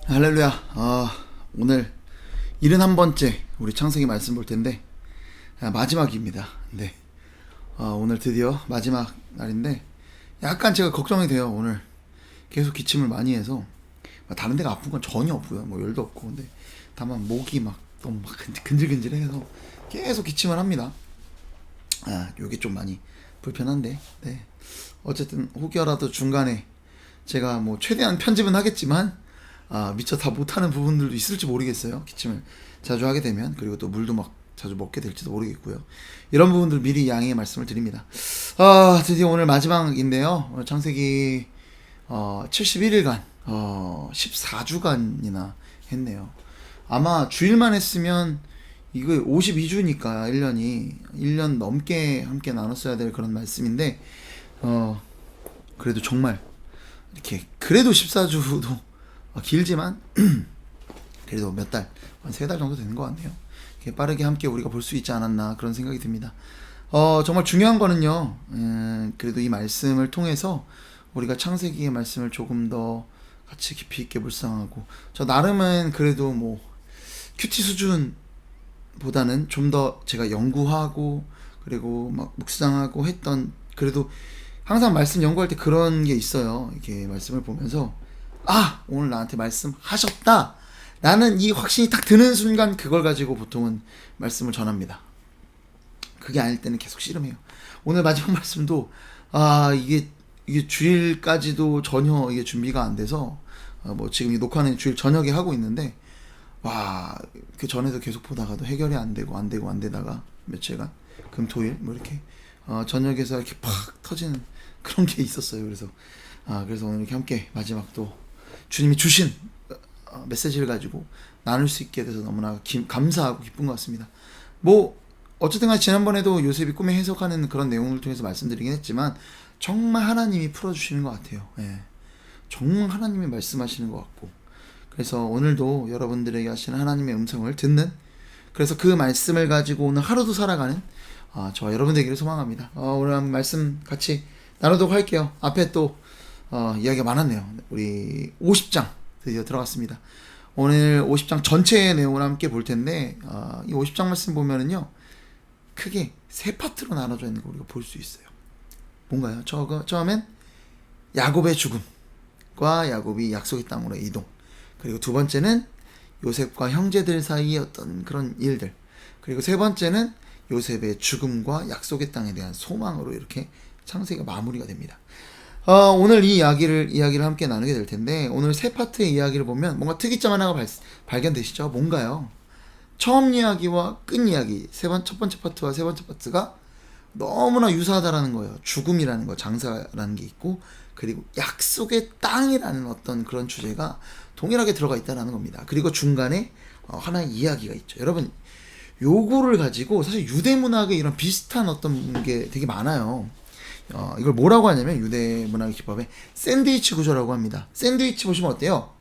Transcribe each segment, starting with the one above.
할렐루야. 오늘 71번째 우리 창세기 말씀 볼 텐데 마지막입니다. 네. 오늘 드디어 마지막 날인데 약간 제가 걱정이 돼요. 오늘 계속 기침을 많이 해서 다른 데가 아픈 건 전혀 없고요. 뭐 열도 없고 근데 다만 목이 막 너무 막 근질근질해서 계속 기침을 합니다. 요게 좀 많이 불편한데 네. 어쨌든 혹여라도 중간에 제가 뭐 최대한 편집은 하겠지만 미처 다 못하는 부분들도 있을지 모르겠어요. 기침을 자주 하게 되면. 그리고 또 물도 막 자주 먹게 될지도 모르겠고요. 이런 부분들 미리 양해의 말씀을 드립니다. 드디어 오늘 마지막인데요. 오늘 창세기 71일간 14주간이나 했네요. 아마 주일만 했으면 이거 52주니까 1년 넘게 함께 나눴어야 될 그런 말씀인데 그래도 정말 이렇게 그래도 14주도 길지만 그래도 몇 달, 한 3달 정도 되는 것 같네요. 이렇게 빠르게 함께 우리가 볼 수 있지 않았나 그런 생각이 듭니다. 정말 중요한 거는요, 그래도 이 말씀을 통해서 우리가 창세기의 말씀을 조금 더 같이 깊이 있게 묵상하고, 저 나름은 그래도 뭐 큐티 수준보다는 좀 더 제가 연구하고 그리고 막 묵상하고 했던, 그래도 항상 말씀 연구할 때 그런 게 있어요. 이렇게 말씀을 보면서 오늘 나한테 말씀하셨다 라는 이 확신이 딱 드는 순간 그걸 가지고 보통은 말씀을 전합니다. 그게 아닐 때는 계속 씨름해요. 오늘 마지막 말씀도 이게 주일까지도 전혀 이게 준비가 안 돼서 뭐 지금 이 녹화는 주일 저녁에 하고 있는데 그 전에도 계속 보다가도 해결이 안 되다가 며칠간 금토일 뭐 이렇게 저녁에서 이렇게 팍 터지는 그런 게 있었어요. 그래서 오늘 이렇게 함께 마지막 또 주님이 주신 메시지를 가지고 나눌 수 있게 돼서 너무나 감사하고 기쁜 것 같습니다. 뭐 어쨌든 간에 지난번에도 요셉이 꿈에 해석하는 그런 내용을 통해서 말씀드리긴 했지만 정말 하나님이 풀어주시는 것 같아요. 정말 하나님이 말씀하시는 것 같고, 그래서 오늘도 여러분들에게 하시는 하나님의 음성을 듣는, 그래서 그 말씀을 가지고 오늘 하루도 살아가는 저와 여러분 되기를 소망합니다. 오늘 한번 말씀 같이 나누도록 할게요. 앞에 또 이야기가 많았네요. 우리 50장 드디어 들어갔습니다. 오늘 50장 전체의 내용을 함께 볼 텐데 이 50장 말씀 보면은요, 크게 세 파트로 나눠져 있는 거 우리가 볼 수 있어요. 뭔가요? 처음엔 야곱의 죽음과 야곱이 약속의 땅으로 이동, 그리고 두 번째는 요셉과 형제들 사이의 어떤 그런 일들, 그리고 세 번째는 요셉의 죽음과 약속의 땅에 대한 소망으로 이렇게 창세기가 마무리가 됩니다. 오늘 이 이야기를 함께 나누게 될 텐데, 오늘 세 파트의 이야기를 보면 뭔가 특이점 하나가 발견되시죠? 뭔가요? 처음 이야기와 끝 이야기, 첫 번째 파트와 세 번째 파트가 너무나 유사하다라는 거예요. 죽음이라는 거, 장사라는 게 있고, 그리고 약속의 땅이라는 어떤 그런 주제가 동일하게 들어가 있다는 겁니다. 그리고 중간에 하나의 이야기가 있죠. 여러분, 요거를 가지고 사실 유대 문학에 이런 비슷한 어떤 게 되게 많아요. 이걸 뭐라고 하냐면 유대 문학의 기법에 샌드위치 구조라고 합니다. 샌드위치 보시면 어때요?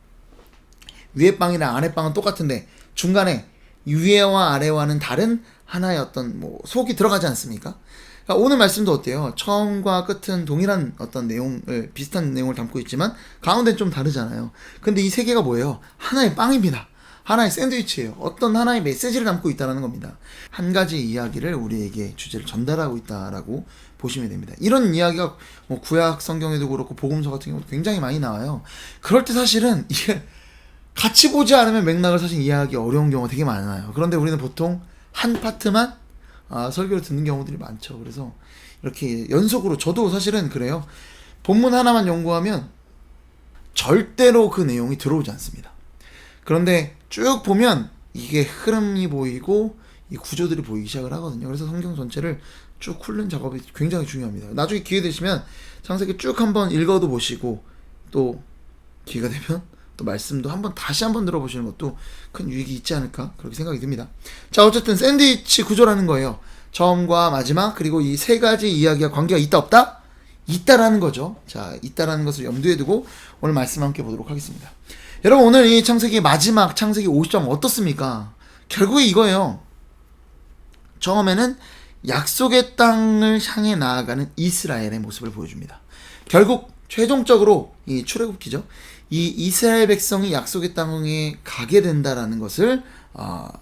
위에 빵이랑 아래 빵은 똑같은데 중간에 위에와 아래와는 다른 하나의 어떤 뭐 속이 들어가지 않습니까? 그러니까 오늘 말씀도 어때요? 처음과 끝은 동일한 어떤 비슷한 내용을 담고 있지만 가운데는 좀 다르잖아요. 근데 이 세 개가 뭐예요? 하나의 빵입니다. 하나의 샌드위치예요. 어떤 하나의 메시지를 담고 있다는 겁니다. 한 가지 이야기를 우리에게 주제를 전달하고 있다라고 보시면 됩니다. 이런 이야기가 뭐 구약 성경에도 그렇고 복음서 같은 경우도 굉장히 많이 나와요. 그럴 때 사실은 이게 같이 보지 않으면 맥락을 사실 이해하기 어려운 경우가 되게 많아요. 그런데 우리는 보통 한 파트만 설교를 듣는 경우들이 많죠. 그래서 이렇게 연속으로, 저도 사실은 그래요. 본문 하나만 연구하면 절대로 그 내용이 들어오지 않습니다. 그런데 쭉 보면 이게 흐름이 보이고 이 구조들이 보이기 시작을 하거든요. 그래서 성경 전체를 쭉 훑는 작업이 굉장히 중요합니다. 나중에 기회 되시면 창세기 쭉 한번 읽어도 보시고, 또 기회가 되면 또 말씀도 다시 한번 들어보시는 것도 큰 유익이 있지 않을까 그렇게 생각이 듭니다. 자, 어쨌든 샌드위치 구조라는 거예요. 처음과 마지막, 그리고 이 세 가지 이야기가 관계가 있다 없다? 있다라는 거죠. 자, 있다라는 것을 염두에 두고 오늘 말씀 함께 보도록 하겠습니다. 여러분, 오늘 이 창세기 마지막 창세기 50장 어떻습니까? 결국에 이거예요. 처음에는 약속의 땅을 향해 나아가는 이스라엘의 모습을 보여줍니다. 결국 최종적으로 이 출애굽기죠. 이 이스라엘 백성이 약속의 땅에 가게 된다라는 것을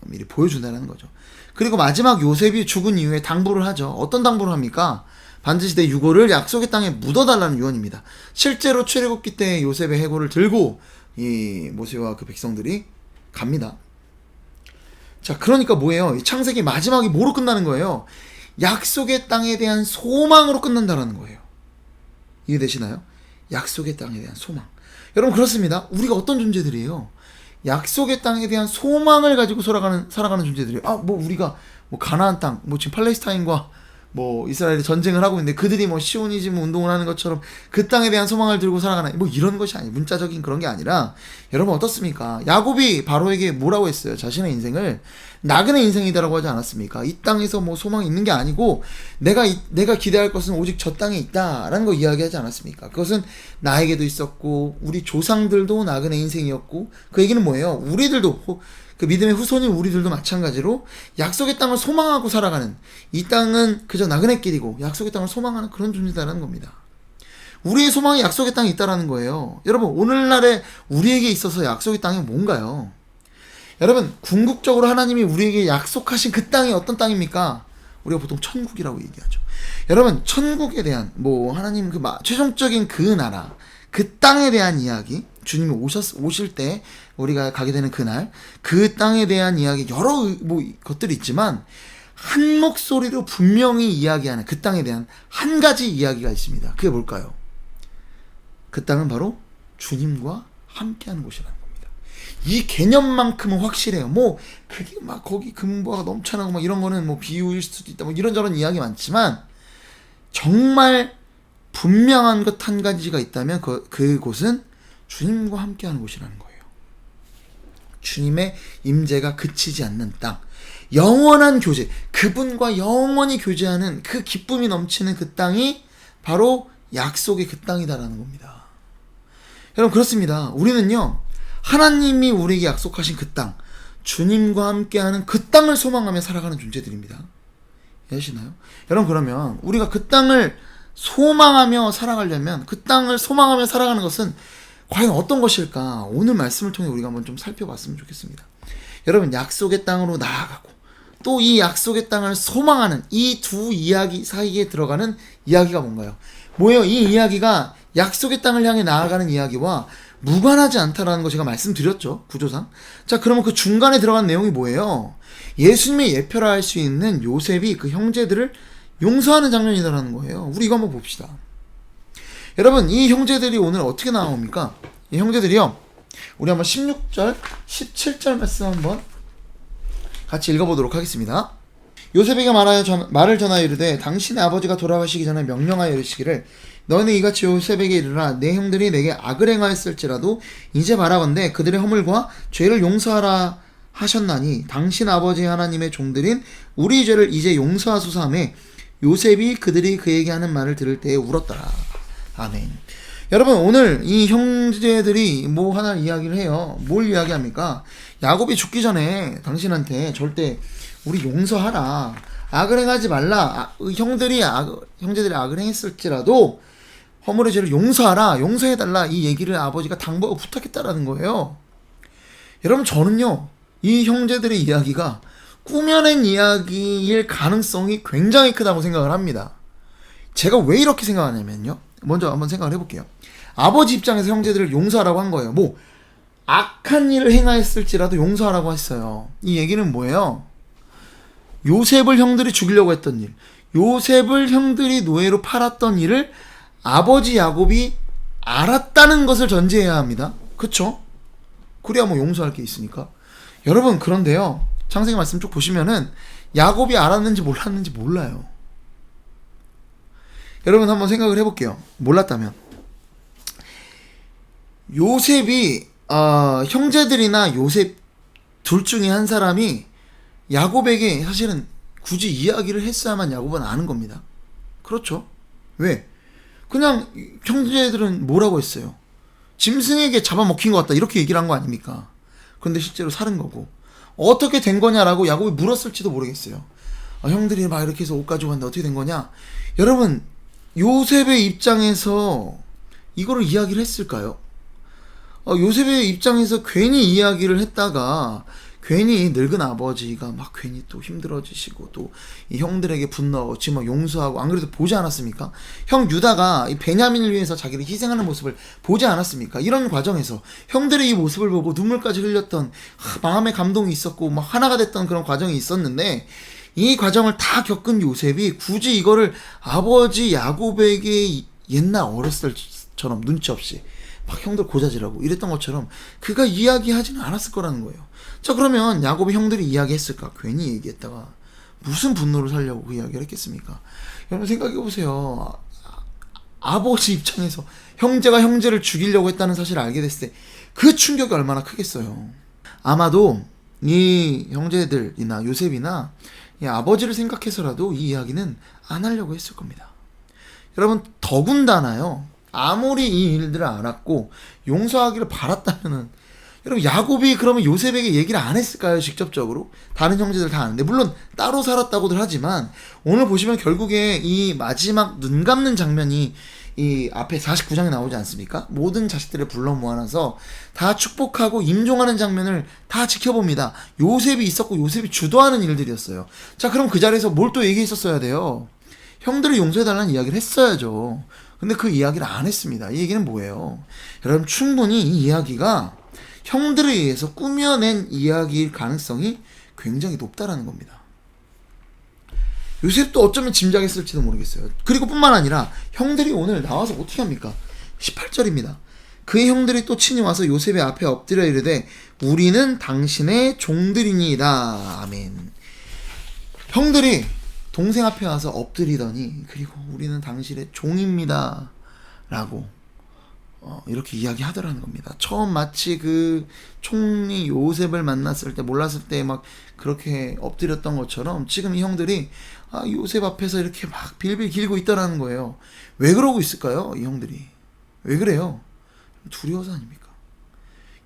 미리 보여준다는 거죠. 그리고 마지막 요셉이 죽은 이후에 당부를 하죠. 어떤 당부를 합니까? 반드시 내 유고를 약속의 땅에 묻어달라는 유언입니다. 실제로 출애굽기 때 요셉의 해골을 들고 이 모세와 그 백성들이 갑니다. 자, 그러니까 뭐예요? 이 창세기 마지막이 뭐로 끝나는 거예요? 약속의 땅에 대한 소망으로 끝난다라는 거예요. 이해되시나요? 약속의 땅에 대한 소망. 여러분, 그렇습니다. 우리가 어떤 존재들이에요? 약속의 땅에 대한 소망을 가지고 살아가는 존재들이에요. 우리가 가나안 땅, 지금 팔레스타인과 이스라엘이 전쟁을 하고 있는데 그들이 시오니즘 운동을 하는 것처럼 그 땅에 대한 소망을 들고 살아가나, 이런 것이 아니에요. 문자적인 그런 게 아니라, 여러분 어떻습니까? 야곱이 바로에게 뭐라고 했어요? 자신의 인생을 나그네 인생이다라고 하지 않았습니까? 이 땅에서 소망이 있는 게 아니고 내가 기대할 것은 오직 저 땅에 있다라는 거 이야기하지 않았습니까? 그것은 나에게도 있었고 우리 조상들도 나그네 인생이었고, 그 얘기는 뭐예요? 우리들도, 그 믿음의 후손인 우리들도 마찬가지로 약속의 땅을 소망하고 살아가는, 이 땅은 그저 나그네길이고 약속의 땅을 소망하는 그런 존재다라는 겁니다. 우리의 소망이 약속의 땅에 있다라는 거예요. 여러분, 오늘날에 우리에게 있어서 약속의 땅이 뭔가요? 여러분, 궁극적으로 하나님이 우리에게 약속하신 그 땅이 어떤 땅입니까? 우리가 보통 천국이라고 얘기하죠. 여러분, 천국에 대한 하나님 최종적인 그 나라, 그 땅에 대한 이야기, 주님이 오실 때 우리가 가게 되는 그날, 그 땅에 대한 이야기, 여러 것들이 있지만 한 목소리로 분명히 이야기하는 그 땅에 대한 한 가지 이야기가 있습니다. 그게 뭘까요? 그 땅은 바로 주님과 함께하는 곳이라는 겁니다. 이 개념만큼은 확실해요. 그게 거기 금보가 넘쳐나고 이런 거는 비유일 수도 있다, 이런저런 이야기 많지만, 정말 분명한 것 한 가지가 있다면 그곳은 주님과 함께하는 곳이라는 거예요. 주님의 임재가 그치지 않는 땅, 영원한 교제, 그분과 영원히 교제하는 그 기쁨이 넘치는 그 땅이 바로 약속의 그 땅이다라는 겁니다. 여러분, 그렇습니다. 우리는요, 하나님이 우리에게 약속하신 그 땅, 주님과 함께하는 그 땅을 소망하며 살아가는 존재들입니다. 이해하시나요? 여러분, 그러면 우리가 그 땅을 소망하며 살아가려면, 그 땅을 소망하며 살아가는 것은 과연 어떤 것일까? 오늘 말씀을 통해 우리가 한번 좀 살펴봤으면 좋겠습니다. 여러분, 약속의 땅으로 나아가고 또 이 약속의 땅을 소망하는 이 두 이야기 사이에 들어가는 이야기가 뭔가요? 뭐예요? 이 이야기가 약속의 땅을 향해 나아가는 이야기와 무관하지 않다라는 거 제가 말씀드렸죠, 구조상. 자, 그러면 그 중간에 들어간 내용이 뭐예요? 예수님의 예표라 할 수 있는 요셉이 그 형제들을 용서하는 장면이다라는 거예요. 우리 이거 한번 봅시다. 여러분, 이 형제들이 오늘 어떻게 나옵니까? 이 형제들이요, 우리 한번 16절, 17절 말씀 한번 같이 읽어보도록 하겠습니다. 요셉에게 말을 전하여 이르되, 당신의 아버지가 돌아가시기 전에 명령하여 이르시기를, 너희는 이같이 요셉에게 이르라, 내 형들이 내게 악을 행하였을지라도 이제 바라건대 그들의 허물과 죄를 용서하라 하셨나니, 당신 아버지 하나님의 종들인 우리 죄를 이제 용서하소서 하며, 요셉이 그들이 그에게 하는 말을 들을 때에 울었더라. 아멘. 여러분, 오늘 이 형제들이 하나 이야기를 해요. 뭘 이야기합니까? 야곱이 죽기 전에 당신한테 절대 우리 용서하라, 악을 행하지 말라, 형제들이 악을 행했을지라도 허물의 죄를 용서하라, 용서해달라, 이 얘기를 아버지가 당부하고 부탁했다라는 거예요. 여러분, 저는요, 이 형제들의 이야기가 꾸며낸 이야기일 가능성이 굉장히 크다고 생각을 합니다. 제가 왜 이렇게 생각하냐면요, 먼저 한번 생각을 해볼게요. 아버지 입장에서 형제들을 용서하라고 한 거예요. 악한 일을 행하였을지라도 용서하라고 했어요. 이 얘기는 뭐예요? 요셉을 형들이 죽이려고 했던 일, 요셉을 형들이 노예로 팔았던 일을 아버지 야곱이 알았다는 것을 전제해야 합니다. 그쵸? 그래야 용서할 게 있으니까. 여러분, 그런데요, 창세기 말씀 쭉 보시면은 야곱이 알았는지 몰랐는지 몰라요. 여러분, 한번 생각을 해볼게요. 몰랐다면 요셉이 형제들이나 요셉 둘 중에 한 사람이 야곱에게 사실은 굳이 이야기를 했어야만 야곱은 아는 겁니다. 그렇죠? 왜? 그냥 형제들은 뭐라고 했어요? 짐승에게 잡아먹힌 것 같다, 이렇게 얘기를 한 거 아닙니까? 그런데 실제로 살은 거고, 어떻게 된 거냐라고 야곱이 물었을지도 모르겠어요. 형들이 막 이렇게 해서 옷 가지고 갔는데 어떻게 된 거냐? 여러분, 요셉의 입장에서 이거를 이야기를 했을까요? 요셉의 입장에서 괜히 이야기를 했다가 괜히 늙은 아버지가 막 괜히 또 힘들어지시고 또 이 형들에게 분노하고 막 용서하고, 안 그래도 보지 않았습니까? 형 유다가 이 베냐민을 위해서 자기를 희생하는 모습을 보지 않았습니까? 이런 과정에서 형들의 이 모습을 보고 눈물까지 흘렸던 마음의 감동이 있었고 막 하나가 됐던 그런 과정이 있었는데, 이 과정을 다 겪은 요셉이 굳이 이거를 아버지 야곱에게 옛날 어렸을 때처럼 눈치 없이 막 형들 고자질하고 이랬던 것처럼 그가 이야기하지는 않았을 거라는 거예요. 자, 그러면 야곱의 형들이 이야기했을까? 괜히 얘기했다가 무슨 분노를 살려고 그 이야기를 했겠습니까? 여러분 생각해보세요. 아버지 입장에서 형제가 형제를 죽이려고 했다는 사실을 알게 됐을 때 그 충격이 얼마나 크겠어요. 아마도 이 형제들이나 요셉이나 이 아버지를 생각해서라도 이 이야기는 안 하려고 했을 겁니다. 여러분, 더군다나요, 아무리 이 일들을 알았고 용서하기를 바랐다면은, 여러분 야곱이 그러면 요셉에게 얘기를 안 했을까요? 직접적으로 다른 형제들 다 아는데, 물론 따로 살았다고들 하지만 오늘 보시면 결국에 이 마지막 눈 감는 장면이 이 앞에 49장에 나오지 않습니까? 모든 자식들을 불러 모아놔서 다 축복하고 임종하는 장면을 다 지켜봅니다. 요셉이 있었고 요셉이 주도하는 일들이었어요. 자, 그럼 그 자리에서 뭘 또 얘기했었어야 돼요? 형들을 용서해달라는 이야기를 했어야죠. 근데 그 이야기를 안 했습니다. 이 얘기는 뭐예요? 여러분, 충분히 이 이야기가 형들에 의해서 꾸며낸 이야기일 가능성이 굉장히 높다라는 겁니다. 요셉도 어쩌면 짐작했을지도 모르겠어요. 그리고 뿐만 아니라 형들이 오늘 나와서 어떻게 합니까? 18절입니다. 그의 형들이 또 친히 와서 요셉의 앞에 엎드려 이르되 우리는 당신의 종들이니이다. 아멘. 형들이 동생 앞에 와서 엎드리더니 그리고 우리는 당신의 종입니다 라고 이렇게 이야기하더라는 겁니다. 처음 마치 그 총리 요셉을 만났을 때 몰랐을 때 막 그렇게 엎드렸던 것처럼 지금 이 형들이 요셉 앞에서 이렇게 막 빌빌 길고 있다라는 거예요. 왜 그러고 있을까요? 이 형들이 왜 그래요? 두려워서 아닙니까?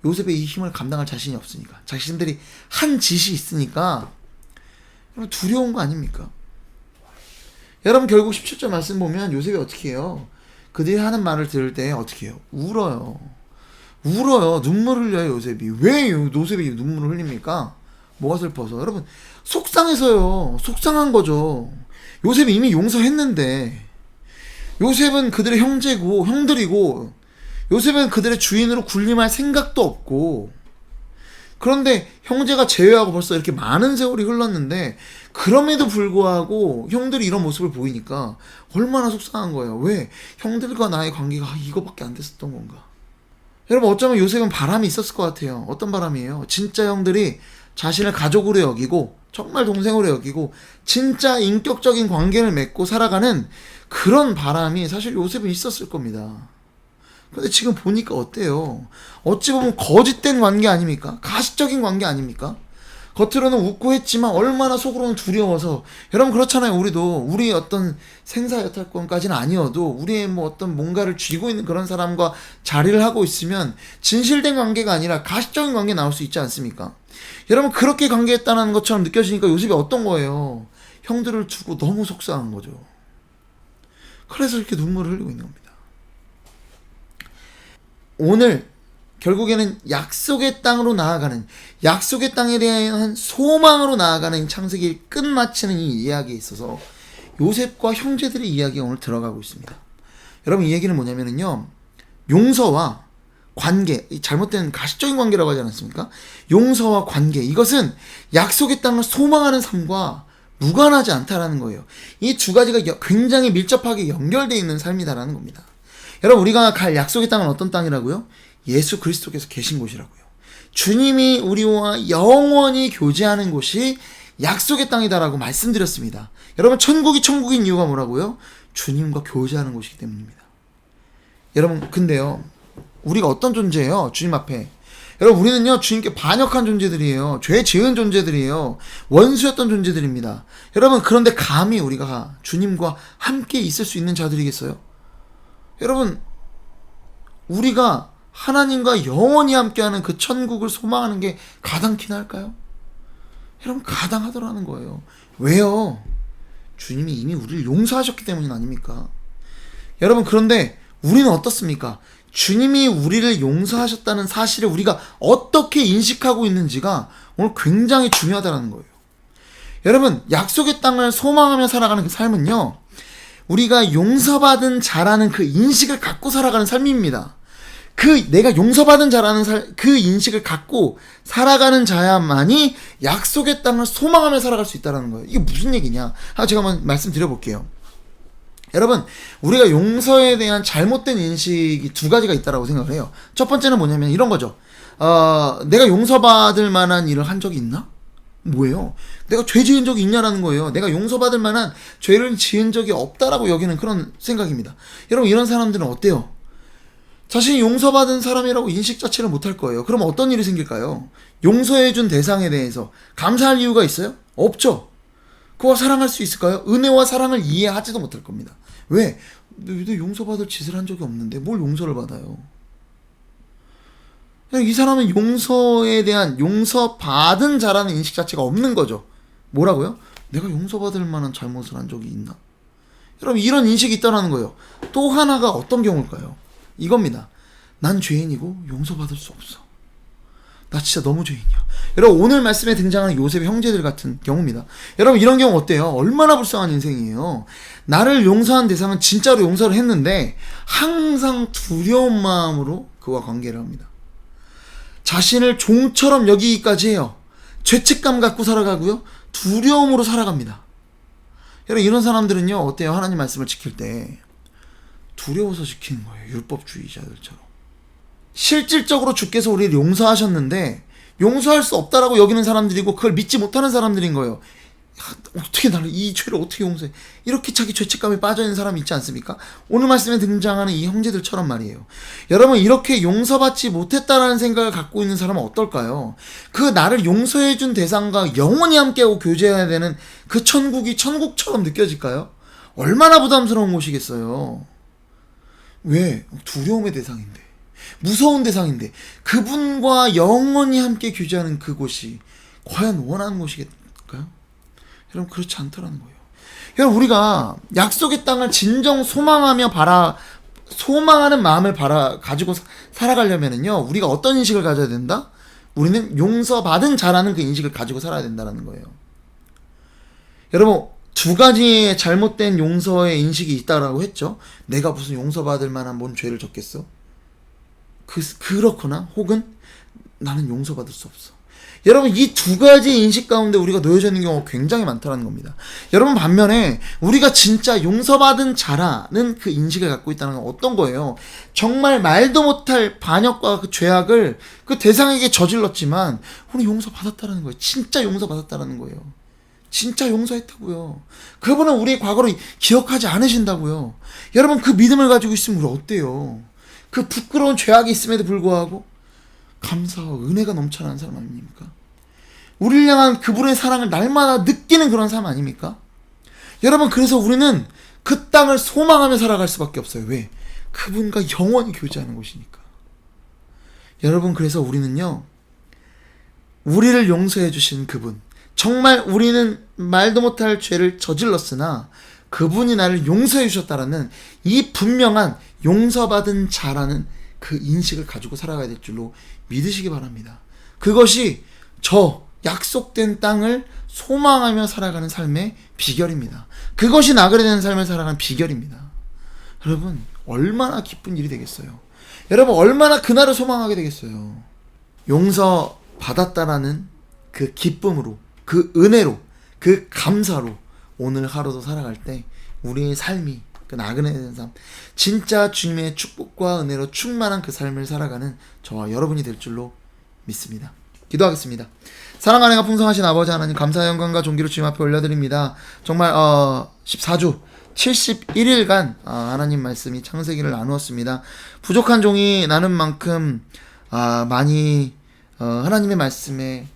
요셉의 이 힘을 감당할 자신이 없으니까, 자신들이 한 짓이 있으니까 두려운 거 아닙니까? 여러분, 결국 17절 말씀 보면 요셉이 어떻게 해요? 그들이 하는 말을 들을 때 어떻게 해요? 울어요. 눈물을 흘려요. 요셉이. 왜 요셉이 눈물을 흘립니까? 뭐가 슬퍼서? 여러분, 속상해서요. 속상한 거죠. 요셉이 이미 용서했는데, 요셉은 그들의 형제고 형들이고, 요셉은 그들의 주인으로 군림할 생각도 없고, 그런데 형제가 제외하고 벌써 이렇게 많은 세월이 흘렀는데 그럼에도 불구하고 형들이 이런 모습을 보이니까 얼마나 속상한 거예요. 왜? 형들과 나의 관계가 이거밖에 안 됐었던 건가? 여러분, 어쩌면 요셉은 바람이 있었을 것 같아요. 어떤 바람이에요? 진짜 형들이 자신을 가족으로 여기고 정말 동생으로 여기고 진짜 인격적인 관계를 맺고 살아가는 그런 바람이 사실 요셉은 있었을 겁니다. 근데 지금 보니까 어때요? 어찌 보면 거짓된 관계 아닙니까? 가식적인 관계 아닙니까? 겉으로는 웃고 했지만 얼마나 속으로는 두려워서. 여러분, 그렇잖아요. 우리도 우리 어떤 생사여탈권까지는 아니어도 우리의 뭐 어떤 뭔가를 쥐고 있는 그런 사람과 자리를 하고 있으면 진실된 관계가 아니라 가식적인 관계 나올 수 있지 않습니까? 여러분, 그렇게 관계했다는 것처럼 느껴지니까 요셉이 어떤 거예요? 형들을 두고 너무 속상한 거죠. 그래서 이렇게 눈물을 흘리고 있는 겁니다. 오늘 결국에는 약속의 땅으로 나아가는, 약속의 땅에 대한 소망으로 나아가는 창세기를 끝마치는 이 이야기에 있어서 요셉과 형제들의 이야기가 오늘 들어가고 있습니다. 여러분, 이 얘기는 뭐냐면요, 용서와 관계, 잘못된 가식적인 관계라고 하지 않았습니까? 용서와 관계, 이것은 약속의 땅을 소망하는 삶과 무관하지 않다라는 거예요. 이 두 가지가 굉장히 밀접하게 연결되어 있는 삶이다라는 겁니다. 여러분, 우리가 갈 약속의 땅은 어떤 땅이라고요? 예수 그리스도께서 계신 곳이라고요. 주님이 우리와 영원히 교제하는 곳이 약속의 땅이다라고 말씀드렸습니다. 여러분, 천국이 천국인 이유가 뭐라고요? 주님과 교제하는 곳이기 때문입니다. 여러분, 근데요, 우리가 어떤 존재예요? 주님 앞에. 여러분, 우리는요, 주님께 반역한 존재들이에요. 죄 지은 존재들이에요. 원수였던 존재들입니다. 여러분, 그런데 감히 우리가 주님과 함께 있을 수 있는 자들이겠어요? 여러분, 우리가 하나님과 영원히 함께하는 그 천국을 소망하는 게 가당키나 할까요? 여러분, 가당하더라는 거예요. 왜요? 주님이 이미 우리를 용서하셨기 때문이 아닙니까? 여러분, 그런데 우리는 어떻습니까? 주님이 우리를 용서하셨다는 사실을 우리가 어떻게 인식하고 있는지가 오늘 굉장히 중요하다는 거예요. 여러분, 약속의 땅을 소망하며 살아가는 그 삶은요, 우리가 용서받은 자라는 그 인식을 갖고 살아가는 삶입니다. 내가 용서받은 자라는 그 인식을 갖고 살아가는 자야만이 약속의 땅을 소망하며 살아갈 수 있다는 거예요. 이게 무슨 얘기냐? 제가 한번 말씀드려볼게요. 여러분, 우리가 용서에 대한 잘못된 인식이 두 가지가 있다고 생각을 해요. 첫 번째는 뭐냐면 이런 거죠. 내가 용서받을 만한 일을 한 적이 있나? 뭐예요? 내가 죄 지은 적이 있냐라는 거예요. 내가 용서받을 만한 죄를 지은 적이 없다라고 여기는 그런 생각입니다. 여러분, 이런 사람들은 어때요? 자신이 용서받은 사람이라고 인식 자체를 못할 거예요. 그럼 어떤 일이 생길까요? 용서해준 대상에 대해서 감사할 이유가 있어요? 없죠. 그와 사랑할 수 있을까요? 은혜와 사랑을 이해하지도 못할 겁니다. 왜? 너 용서받을 짓을 한 적이 없는데 뭘 용서를 받아요? 이 사람은 용서에 대한 용서받은 자라는 인식 자체가 없는 거죠. 뭐라고요? 내가 용서받을 만한 잘못을 한 적이 있나? 여러분, 이런 인식이 있다는 거예요. 또 하나가 어떤 경우일까요? 이겁니다. 난 죄인이고 용서받을 수 없어. 나 진짜 너무 죄인이야. 여러분, 오늘 말씀에 등장하는 요셉의 형제들 같은 경우입니다. 여러분, 이런 경우 어때요? 얼마나 불쌍한 인생이에요. 나를 용서한 대상은 진짜로 용서를 했는데 항상 두려운 마음으로 그와 관계를 합니다. 자신을 종처럼 여기기까지 해요. 죄책감 갖고 살아가고요, 두려움으로 살아갑니다. 여러분, 이런 사람들은요 어때요? 하나님 말씀을 지킬 때 두려워서 지키는 거예요. 율법주의자들처럼. 실질적으로 주께서 우리를 용서하셨는데 용서할 수 없다라고 여기는 사람들이고 그걸 믿지 못하는 사람들인 거예요. 어떻게 나를 이 죄를 어떻게 용서해? 이렇게 자기 죄책감에 빠져있는 사람이 있지 않습니까? 오늘 말씀에 등장하는 이 형제들처럼 말이에요. 여러분, 이렇게 용서받지 못했다라는 생각을 갖고 있는 사람은 어떨까요? 그 나를 용서해준 대상과 영원히 함께하고 교제해야 되는 그 천국이 천국처럼 느껴질까요? 얼마나 부담스러운 곳이겠어요. 왜? 두려움의 대상인데, 무서운 대상인데, 그분과 영원히 함께 교제하는 그곳이 과연 원하는 곳이겠을까요? 여러분, 그렇지 않더라는 거예요. 여러분, 우리가 약속의 땅을 진정 소망하며 소망하는 마음을 가지고 살아가려면요, 우리가 어떤 인식을 가져야 된다? 우리는 용서받은 자라는 그 인식을 가지고 살아야 된다는 거예요. 여러분, 두 가지의 잘못된 용서의 인식이 있다라고 했죠. 내가 무슨 용서받을 만한 뭔 죄를 졌겠어? 그렇거나 혹은 나는 용서받을 수 없어. 여러분, 이 두 가지 인식 가운데 우리가 놓여져 있는 경우가 굉장히 많다는 겁니다. 여러분, 반면에 우리가 진짜 용서받은 자라는 그 인식을 갖고 있다는 건 어떤 거예요? 정말 말도 못할 반역과 그 죄악을 그 대상에게 저질렀지만 우리 용서받았다는 거예요. 진짜 용서받았다는 거예요. 진짜 용서했다고요. 그분은 우리의 과거를 기억하지 않으신다고요. 여러분, 그 믿음을 가지고 있으면 우리 어때요? 그 부끄러운 죄악이 있음에도 불구하고 감사와 은혜가 넘쳐나는 사람 아닙니까? 우리를 향한 그분의 사랑을 날마다 느끼는 그런 삶 아닙니까? 여러분, 그래서 우리는 그 땅을 소망하며 살아갈 수밖에 없어요. 왜? 그분과 영원히 교제하는 곳이니까. 여러분, 그래서 우리는요, 우리를 용서해 주신 그분, 정말 우리는 말도 못할 죄를 저질렀으나 그분이 나를 용서해 주셨다라는 이 분명한 용서받은 자라는 그 인식을 가지고 살아가야 될 줄로 믿으시기 바랍니다. 그것이 약속된 땅을 소망하며 살아가는 삶의 비결입니다. 그것이 나그네 되는 삶을 살아가는 비결입니다. 여러분, 얼마나 기쁜 일이 되겠어요. 여러분, 얼마나 그날을 소망하게 되겠어요. 용서받았다라는 그 기쁨으로, 그 은혜로, 그 감사로 오늘 하루도 살아갈 때 우리의 삶이, 그 나그네 되는 삶, 진짜 주님의 축복과 은혜로 충만한 그 삶을 살아가는 저와 여러분이 될 줄로 믿습니다. 기도하겠습니다. 사랑과 은혜가 풍성하신 아버지 하나님, 감사의 영광과 존귀로 주님 앞에 올려드립니다. 정말 14주 71일간 하나님 말씀이 창세기를 나누었습니다. 부족한 종이 나는 만큼 많이 하나님의 말씀에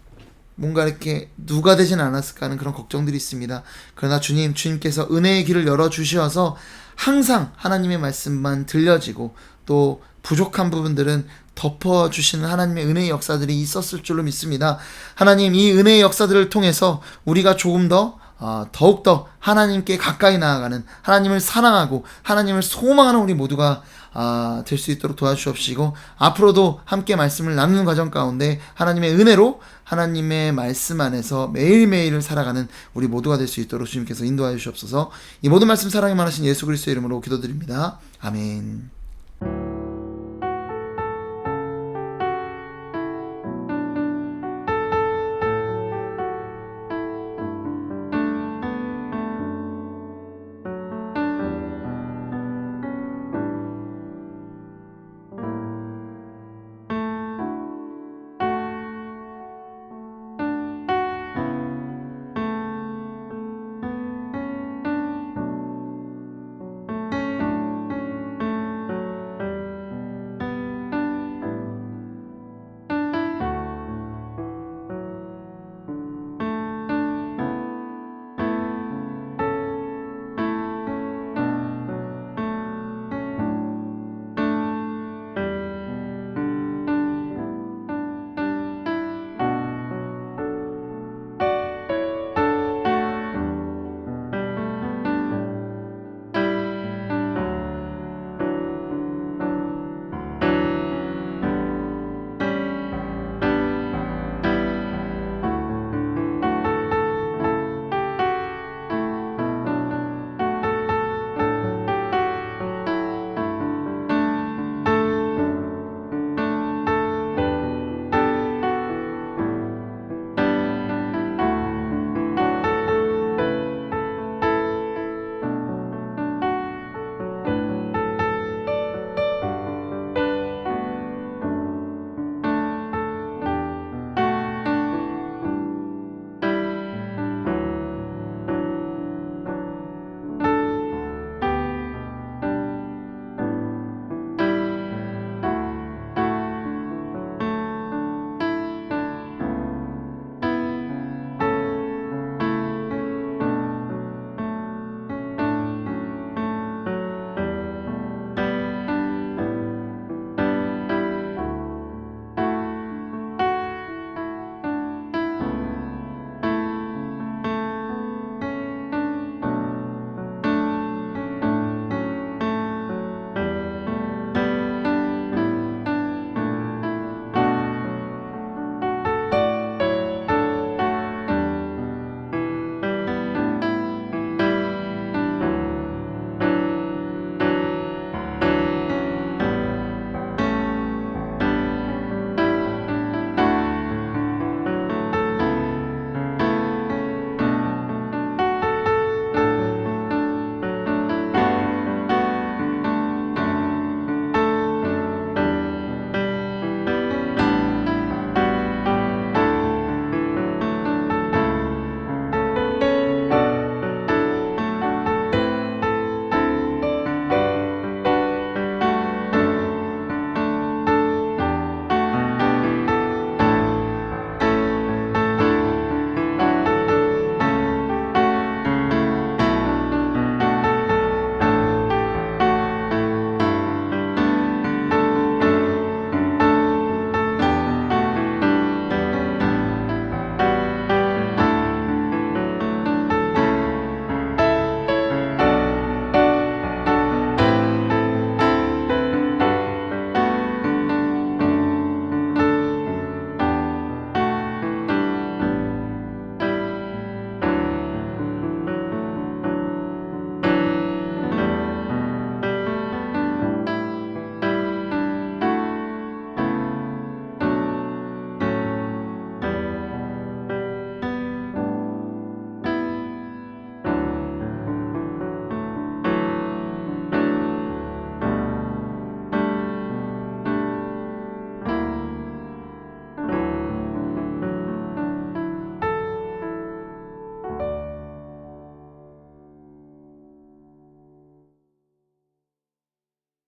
뭔가 이렇게 누가 되진 않았을까 하는 그런 걱정들이 있습니다. 그러나 주님께서 은혜의 길을 열어주셔서 항상 하나님의 말씀만 들려지고 또 부족한 부분들은 덮어주시는 하나님의 은혜의 역사들이 있었을 줄로 믿습니다. 하나님, 이 은혜의 역사들을 통해서 우리가 조금 더 더욱더 하나님께 가까이 나아가는, 하나님을 사랑하고 하나님을 소망하는 우리 모두가 될 수 있도록 도와주옵시고, 앞으로도 함께 말씀을 나누는 과정 가운데 하나님의 은혜로 하나님의 말씀 안에서 매일매일을 살아가는 우리 모두가 될 수 있도록 주님께서 인도하여 주시옵소서. 이 모든 말씀 사랑이 많으신 예수 그리스도의 이름으로 기도드립니다. 아멘.